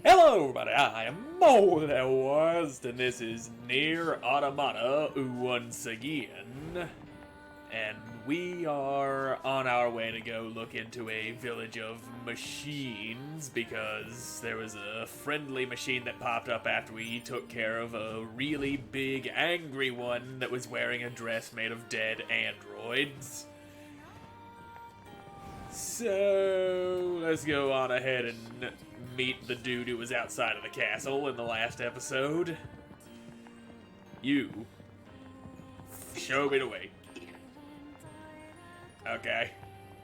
Hello everybody, I am Moldy, and this is Nier Automata once again. And we are on our way to go look into a village of machines because there was a friendly machine that popped up after we took care of a really big angry one that was wearing a dress made of dead androids. So, let's go on ahead and meet the dude who was outside of the castle in the last episode. You. Show me the way. Okay.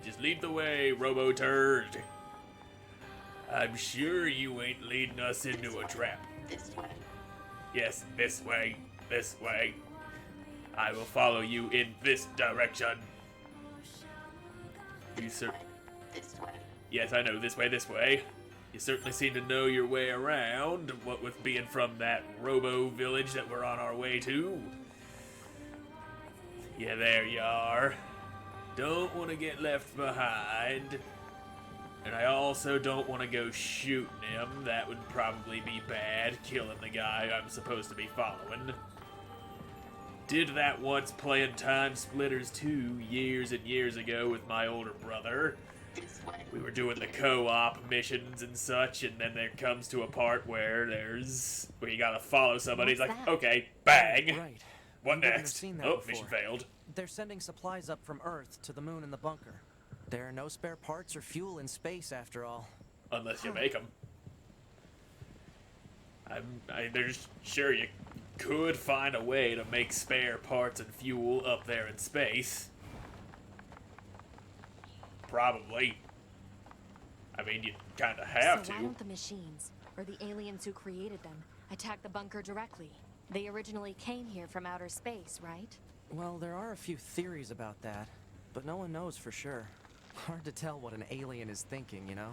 Just lead the way, Robo-Turd. I'm sure you ain't leading us into a trap. This way. Yes, this way. This way. I will follow you in this direction. You sir. This way. Yes, I know. This way, this way. You certainly seem to know your way around, what with being from that Robo village that we're on our way to. Yeah, there you are. Don't want to get left behind. And I also don't want to go shooting him. That would probably be bad, killing the guy I'm supposed to be following. Did that once playing Time Splitters 2 years and years ago with my older brother. This way. We were doing the co-op missions and such, and then there comes to a part where you gotta follow somebody. It's What's like, that? okay, bang. Right. What You wouldn't have next? seen that Oh, before. mission failed. They're sending supplies up from Earth to the moon and the bunker. There are no spare parts or fuel in space after all. Unless you make them. There's sure you could find a way to make spare parts and fuel up there in space. Probably. I mean, you kind of have So to. why don't the machines, or the aliens who created them, attack the bunker directly? They originally came here from outer space, right? Well, there are a few theories about that, but no one knows for sure. Hard to tell what an alien is thinking, you know?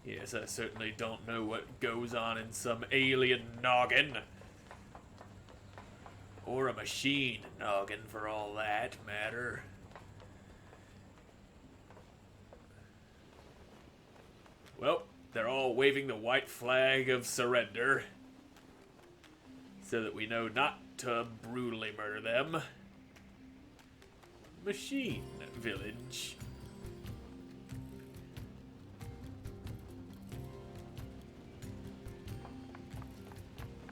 Yes, I certainly don't know what goes on in some alien noggin. Or a machine noggin, for all that matter. Well, they're all waving the white flag of surrender. So that we know not to brutally murder them. Machine village.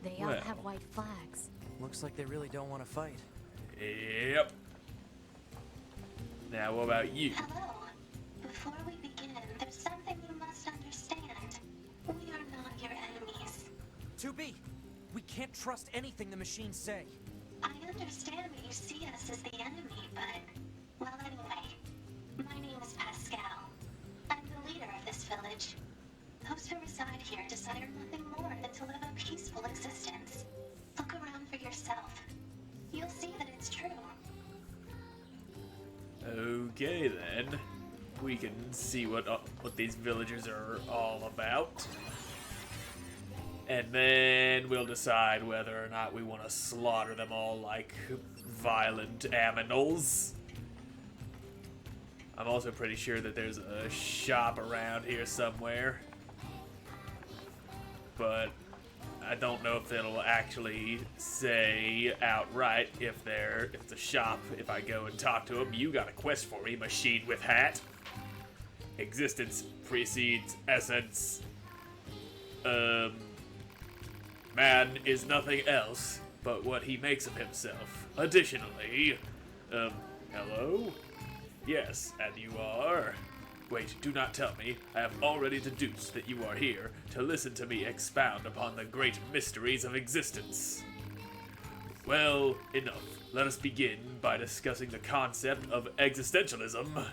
They all Well. have white flags. Looks like they really don't want to fight. Yep. Now, what about you? Hello. Before we begin, there's something you must understand. We are not your enemies. 2B! We can't trust anything the machines say. I understand that you see us as the enemy, but... Well, anyway. My name is Pascal. I'm the leader of this village. Those who reside here desire nothing more than to live a peaceful existence. Look around for yourself. You'll see that it's true. Okay then, we can see what these villagers are all about, and then we'll decide whether or not we want to slaughter them all like violent aminals. I'm also pretty sure that there's a shop around here somewhere, but I don't know if it'll actually say outright if it's a shop. If I go and talk to them, you got a quest for me, machine with hat. Existence precedes essence. Man is nothing else but what he makes of himself. Additionally, hello? Yes, and you are. Wait, do not tell me. I have already deduced that you are here to listen to me expound upon the great mysteries of existence. Well, enough. Let us begin by discussing the concept of existentialism.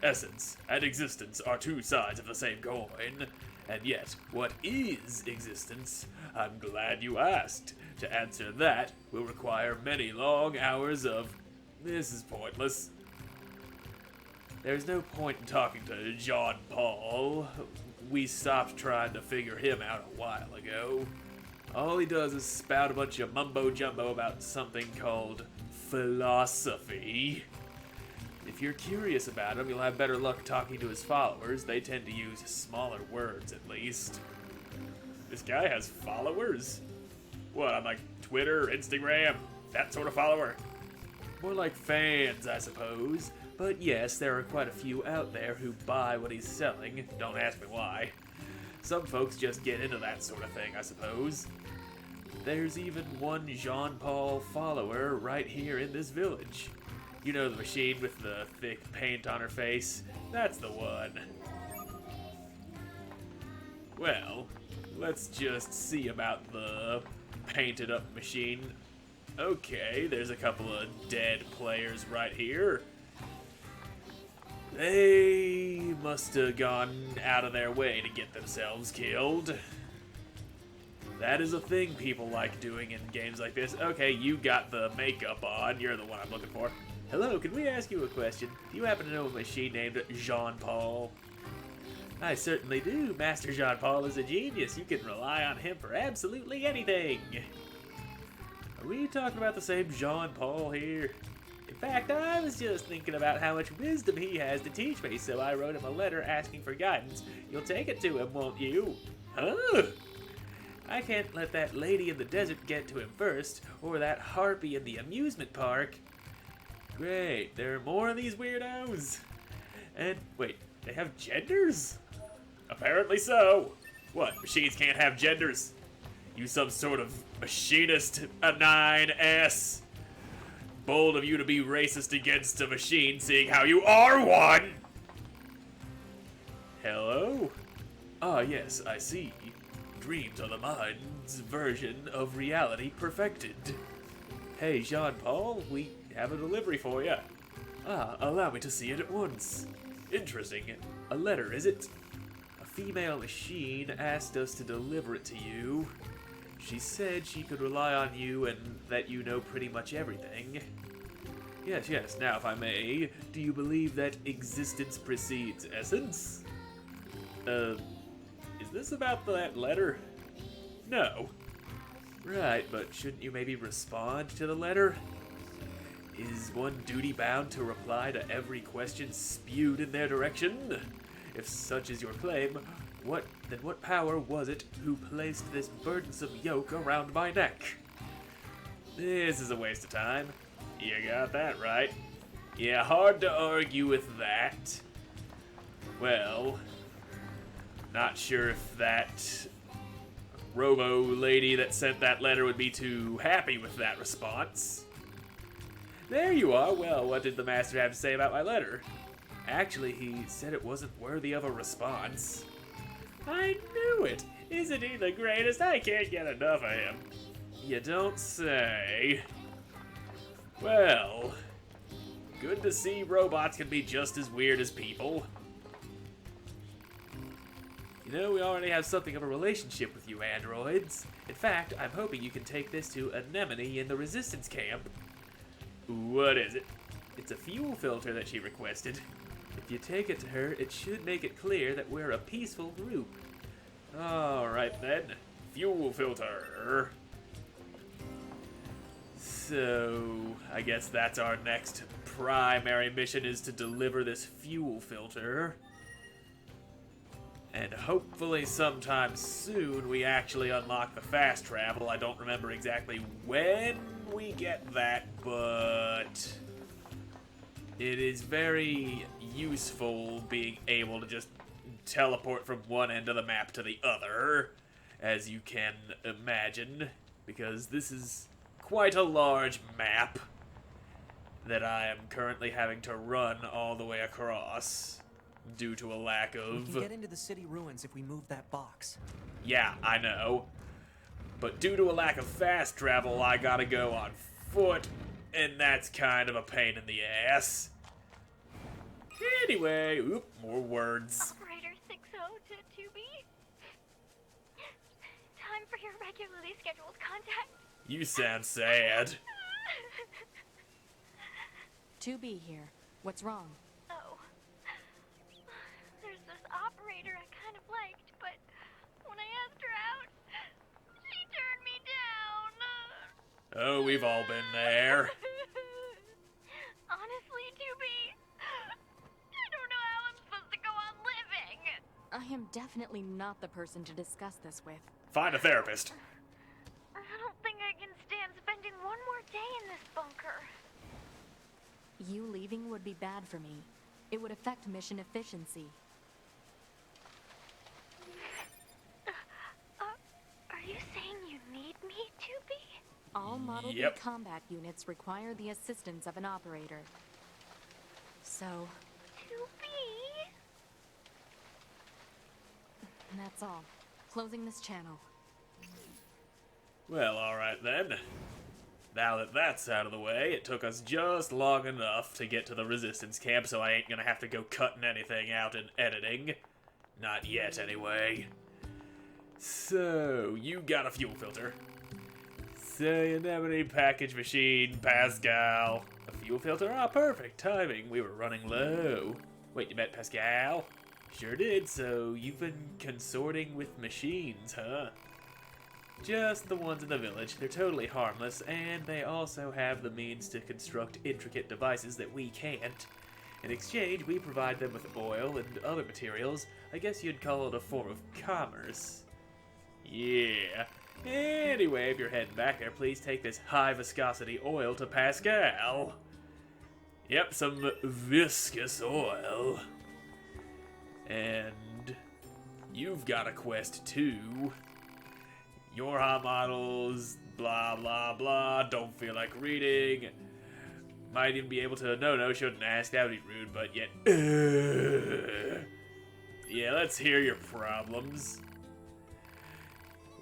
Essence and existence are two sides of the same coin. And yet, what is existence? I'm glad you asked. To answer that will require many long hours of... This is pointless. There's no point in talking to John Paul. We stopped trying to figure him out a while ago. All he does is spout a bunch of mumbo-jumbo about something called philosophy. If you're curious about him, you'll have better luck talking to his followers. They tend to use smaller words, at least. This guy has followers? What, on like Twitter, Instagram, that sort of follower? More like fans, I suppose. But yes, there are quite a few out there who buy what he's selling. Don't ask me why. Some folks just get into that sort of thing, I suppose. There's even one Jean-Paul follower right here in this village. You know the machine with the thick paint on her face? That's the one. Well, let's just see about the painted up machine. Okay, there's a couple of dead players right here. They must have gone out of their way to get themselves killed. That is a thing people like doing in games like this. Okay, you got the makeup on. You're the one I'm looking for. Hello, can we ask you a question? Do you happen to know a machine named Jean-Paul? I certainly do. Master Jean-Paul is a genius. You can rely on him for absolutely anything. Are we talking about the same Jean-Paul here? In fact, I was just thinking about how much wisdom he has to teach me, so I wrote him a letter asking for guidance. You'll take it to him, won't you? Huh? I can't let that lady in the desert get to him first, or that harpy in the amusement park. Great, there are more of these weirdos. And, wait, they have genders? Apparently so. What, machines can't have genders? You some sort of machinist, a 9S. Bold of you to be racist against a machine, seeing how you are one! Hello? Ah, yes, I see. Dreams are the mind's version of reality perfected. Hey, Jean-Paul, we have a delivery for you. Ah, allow me to see it at once. Interesting. A letter, is it? A female machine asked us to deliver it to you. She said she could rely on you and that you know pretty much everything. Yes, now if I may, do you believe that existence precedes essence? Is this about that letter? No. Right, but shouldn't you maybe respond to the letter? Is one duty bound to reply to every question spewed in their direction? If such is your claim, what power was it who placed this burdensome yoke around my neck? This is a waste of time. You got that right. Yeah, hard to argue with that. Well, not sure if that robo lady that sent that letter would be too happy with that response. There you are. Well, what did the master have to say about my letter? Actually, he said it wasn't worthy of a response. I knew it! Isn't he the greatest? I can't get enough of him. You don't say. Well, good to see robots can be just as weird as people. You know, we already have something of a relationship with you androids. In fact, I'm hoping you can take this to Anemone in the Resistance camp. What is it? It's a fuel filter that she requested. If you take it to her, it should make it clear that we're a peaceful group. Alright then, fuel filter. So, I guess that's our next primary mission, is to deliver this fuel filter. And hopefully sometime soon we actually unlock the fast travel. I don't remember exactly when we get that, but it is very useful being able to just teleport from one end of the map to the other, as you can imagine, because this is quite a large map that I am currently having to run all the way across due to a lack of... We can get into the city ruins if we move that box. Yeah, I know. But due to a lack of fast travel, I gotta go on foot, and that's kind of a pain in the ass. Anyway, more words. Operator 60 to 2B. Time for your regularly scheduled contact. You sound sad. 2B here. What's wrong? Oh. There's this operator I kind of liked, but when I asked her out, she turned me down. Oh, we've all been there. Honestly, 2B, I am definitely not the person to discuss this with. Find a therapist. I don't think I can stand spending one more day in this bunker. You leaving would be bad for me. It would affect mission efficiency. Are you saying you need me to be? All Model B Yep. combat units require the assistance of an operator. So, To be? that's all. Closing this channel. Well, alright then. Now that that's out of the way, it took us just long enough to get to the resistance camp, so I ain't gonna have to go cutting anything out in editing. Not yet, anyway. So, you got a fuel filter. Anemone package machine, Pascal. A fuel filter? Ah, perfect timing. We were running low. Wait, you met Pascal? Sure did, so you've been consorting with machines, huh? Just the ones in the village. They're totally harmless, and they also have the means to construct intricate devices that we can't. In exchange, we provide them with oil and other materials. I guess you'd call it a form of commerce. Yeah. Anyway, if you're heading back there, please take this high-viscosity oil to Pascal. Yep, some viscous oil. And you've got a quest too. Your hot models, blah blah blah, don't feel like reading. Might even be able to, no, shouldn't ask, that would be rude, but yet, yeah, let's hear your problems.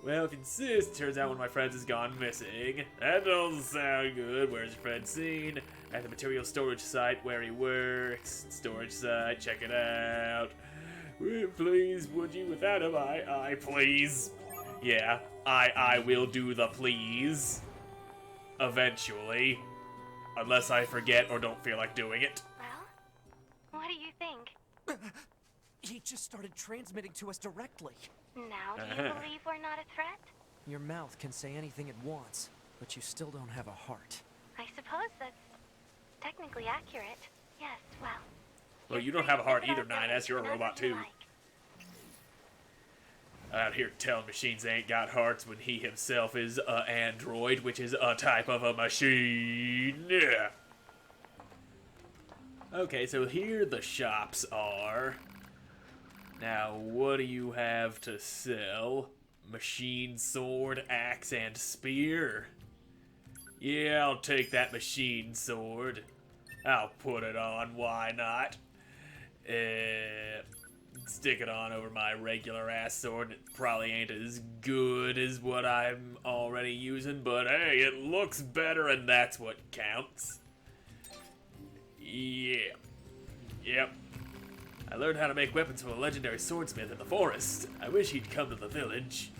Well, if you insist, turns out one of my friends has gone missing. That doesn't sound good. Where's your friend seen? At the material storage site where he works. Storage site, check it out. Please, would you, without him, I, please. Yeah, I will do the please. Eventually. Unless I forget or don't feel like doing it. Well, what do you think? He just started transmitting to us directly. Now do you believe we're not a threat? Your mouth can say anything it wants, but you still don't have a heart. I suppose that's technically accurate. Yes, well. Well, you're you don't free have a to heart live it either, out 9S. You're a as robot you too. like. Out here telling machines they ain't got hearts when he himself is a android, which is a type of a machine. Yeah. Okay, so here the shops are. Now, what do you have to sell? Machine sword, axe, and spear? Yeah, I'll take that machine sword. I'll put it on, why not? Stick it on over my regular ass sword. It probably ain't as good as what I'm already using, but hey, it looks better and that's what counts. Yeah. Yep. I learned how to make weapons from a legendary swordsmith in the forest. I wish he'd come to the village.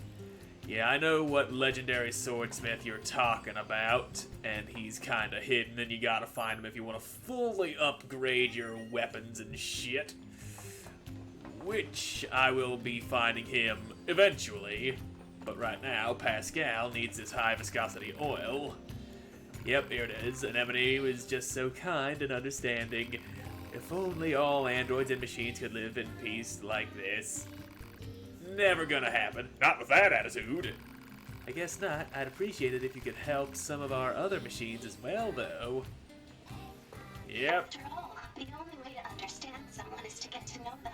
Yeah, I know what legendary swordsmith you're talking about, and he's kinda hidden, and you gotta find him if you want to fully upgrade your weapons and shit. Which I will be finding him eventually. But right now, Pascal needs this high viscosity oil. Yep, here it is. Anemone was just so kind and understanding. If only all androids and machines could live in peace like this. Never gonna happen. Not with that attitude. I guess not. I'd appreciate it if you could help some of our other machines as well, though. Yep. After all, the only way to understand someone is to get to know them.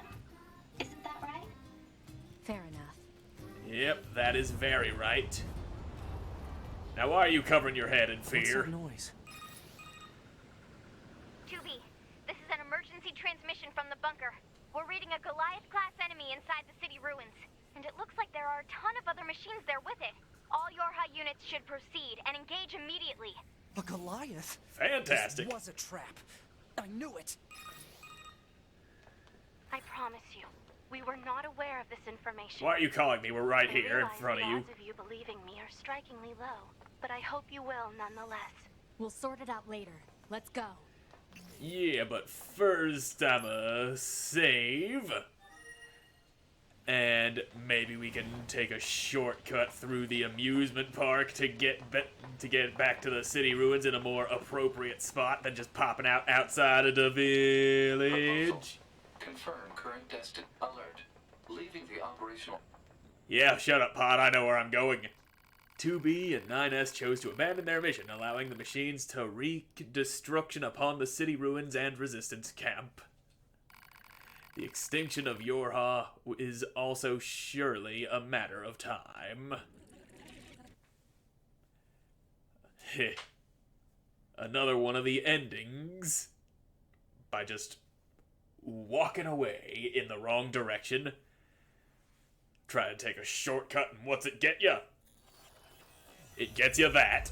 Isn't that right? Fair enough. Yep, that is very right. Now why are you covering your head in What's fear? that noise? 2B, this is an emergency transmission from the bunker. We're reading a Goliath-class enemy inside the city ruins. And it looks like there are a ton of other machines there with it. All Yorha units should proceed and engage immediately. A Goliath? Fantastic. This was a trap. I knew it. I promise you, we were not aware of this information. Why are you calling me? We're right I here in realize front of the you. odds of you believing me are strikingly low, but I hope you will nonetheless. We'll sort it out later. Let's go. Yeah, but first I'ma save. And maybe we can take a shortcut through the amusement park to get back to the city ruins in a more appropriate spot than just popping out outside of the village. Confirm current destination. Alert. leaving the operational... Yeah, shut up, Pod. I know where I'm going. 2B and 9S chose to abandon their mission, allowing the machines to wreak destruction upon the city ruins and resistance camp. The extinction of Yorha is also surely a matter of time. Heh. Another one of the endings. By just walking away in the wrong direction. Try to take a shortcut, and what's it get you? It gets you that.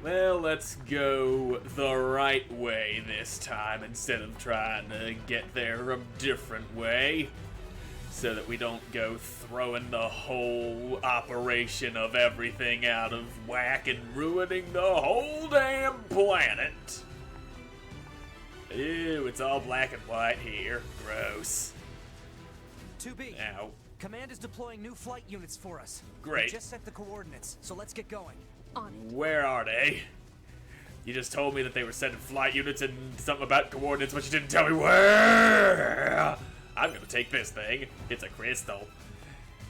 Well, let's go the right way this time instead of trying to get there a different way. So that we don't go throwing the whole operation of everything out of whack and ruining the whole damn planet. Ew, it's all black and white here. Gross. 2B. Ow. Command is deploying new flight units for us. Great. We just set the coordinates, so let's get going. On it. Where are they? You just told me that they were sending flight units and something about coordinates, but you didn't tell me where! I'm gonna take this thing. It's a crystal.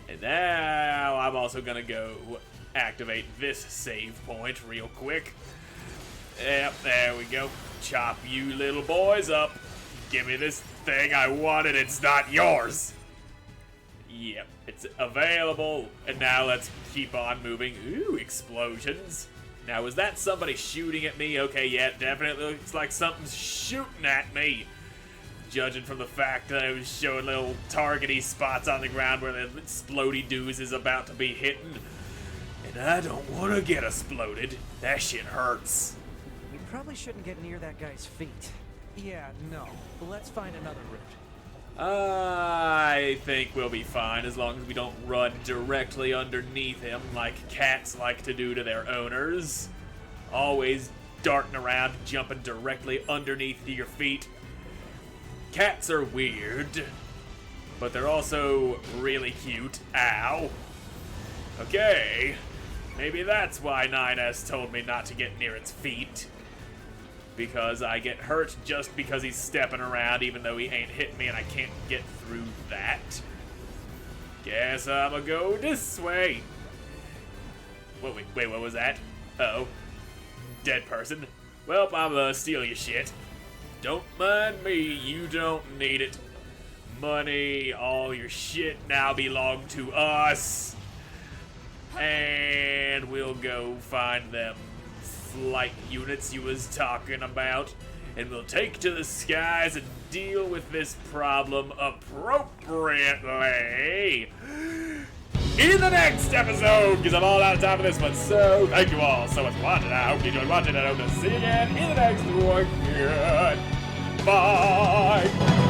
And now I'm also gonna go activate this save point real quick. Yep, there we go. Chop you little boys up. Give me this thing. I want it. It's not yours. Yep, it's available. And now let's keep on moving. Ooh, explosions. Now, was that somebody shooting at me? Okay, yeah, definitely looks like something's shooting at me. Judging from the fact that I was showing little targety spots on the ground where the explodey doos is about to be hitting. And I don't want to get exploded. That shit hurts. We probably shouldn't get near that guy's feet. Yeah, no. Let's find another route. I think we'll be fine as long as we don't run directly underneath him like cats like to do to their owners. Always darting around, jumping directly underneath your feet. Cats are weird, but they're also really cute. Ow. Okay, maybe that's why 9S told me not to get near its feet. Because I get hurt just because he's stepping around even though he ain't hitting me and I can't get through that. Guess I'ma go this way. Wait, what was that? Uh-oh. Dead person. Well, I'm gonna steal your shit. Don't mind me, you don't need it. Money, all your shit now belong to us. And we'll go find them flight units you was talking about, and we'll take to the skies and deal with this problem appropriately in the next episode, because I'm all out of time for this one. So thank you all so much for watching. I hope you enjoyed watching, and I hope to see you again in the next one. Goodbye.